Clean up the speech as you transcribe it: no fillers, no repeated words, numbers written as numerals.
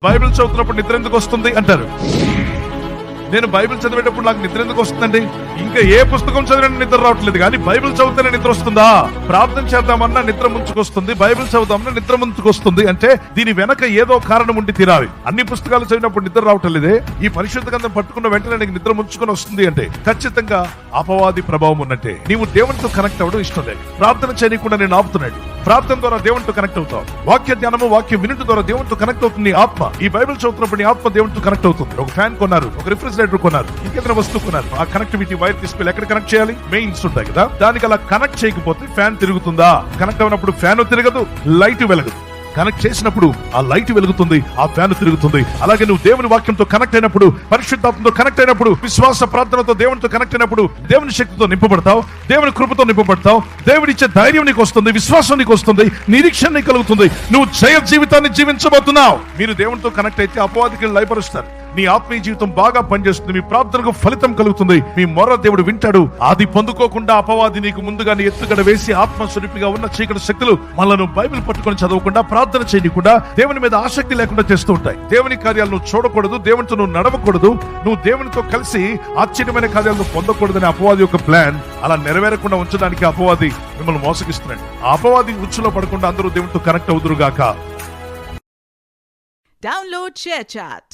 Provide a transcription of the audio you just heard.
Bible చదువుతున్నప్పుడు నిద్ర ఎందుకు వస్తుంది అంటారు. నేను బైబిల్ చదివేటప్పుడు నాకు నిద్ర ఎందుకు వస్తుందండి? ఇంకా ఏ పుస్తకం చదివినా నిద్ర రావట్లేదు, కానీ బైబిల్ చదివితేనే నిద్ర వస్తుందా? ప్రార్థన చేద్దామన్నా నిద్ర ముంచుకొస్తుంది, బైబిల్ చదువుదామన్నా నిద్ర ముంచుకొస్తుంది. అంటే దీని వెనక ఏదో కారణం ఉండి తీరాలి. అన్ని పుస్తకాలు చదివినప్పుడు నిద్ర రావటం లేదే, ఈ పరిశుద్ధ గ్రంథం పట్టుకున్న వెంటనే నీకు నిద్ర ముంచుకొని వస్తుంది అంటే ఖచ్చితంగా అపవాది ప్రభావం ఉన్నట్టే. నీవు దేవునితో కనెక్ట్ అవ్వడం ఇష్టం లేదు, ప్రార్థన చేయకుండా నేను ఆపుతున్నాడు. ప్రార్థన ద్వారా దేవునితో కనెక్ట్ అవుతావు, వాక్య ధ్యానము వాక్య వినుట ద్వారా దేవునితో కనెక్ట్ అవుతుంది నీ ఆత్మ. ఈ బైబిల్ చదువుతున్నప్పుడు నీ ఆత్మ దేవునితో కనెక్ట్ అవుతుంది. ఒక ఫ్యాన్ కొన్నారు, ఒక రిఫ్రిజిరేటర్ కొన్నారు, ఇంకేదైనా వస్తువు కొన్నారు, ఆ కనెక్టివిటీ వైర్ తీసుకెళ్ళి ఎక్కడ కనెక్ట్ చేయాలి? మెయిన్స్ ఉంటాయి కదా, దానికి అలా కనెక్ట్ చేయకపోతే ఫ్యాన్ తిరుగుతుందా? కనెక్ట్ అయినప్పుడు ఫ్యాన్ తిరగదు, లైట్ వెలగదు. కనెక్ట్ చేసినప్పుడు ఆ లైట్ వెలుగుతుంది, ఆ ఫ్యాన్ తిరుగుతుంది. అలాగే నువ్వు దేవుని వాక్యంతో కనెక్ట్ అయినప్పుడు, పరిశుద్ధాత్మతో కనెక్ట్ అయినప్పుడు, విశ్వాస ప్రార్థనతో దేవునితో కనెక్ట్ అయినప్పుడు దేవుని శక్తితో నింపబడతావు, దేవుని కృపతో నింపబడతావు. దేవుడిచ్చే ధైర్యం నీకు వస్తుంది, విశ్వాసం నీకు వస్తుంది, నిరీక్షణ నీకు కలుగుతుంది. నువ్వు జయ జీవితాన్ని జీవించబోతున్నావు. మీరు దేవునితో కనెక్ట్ అయితే అపవాదికి లయపరుస్తారు. నీ ఆత్మీయ జీవితం బాగా పనిచేస్తుంది, మీ ప్రార్థనకు ఫలితం కలుగుతుంది, మీ మొర దేవుడు వింటాడు. అది పొందుకోకుండా అపవాది నీకు ముందుగానే ఎత్తుగడ వేసి ఆత్మస్వరూపిగా ఉన్న చీకటి శక్తులు మనను బైబిల్ పట్టుకొని చదవకుండా, ప్రార్థన చేయకుండా, దేవుని మీద ఆసక్తి లేకుండా చేస్తూ ఉంటాయి. దేవుని కార్యాలు నువ్వు చూడకూడదు, దేవునితో నువ్వు నడవకూడదు, నువ్వు దేవునితో కలిసి ఆశ్చర్యమైన కార్యాలను పొందకూడదని అపవాది యొక్క ప్లాన్. అలా నెరవేరకుండా ఉంచడానికి అపవాది మిమ్మల్ని మోసగిస్తున్నాడు. ఆ అపవాది ఉచ్చులో పడకుండా అందరూ దేవునితో కనెక్ట్ అవుదురుగాక. Download ShareChat.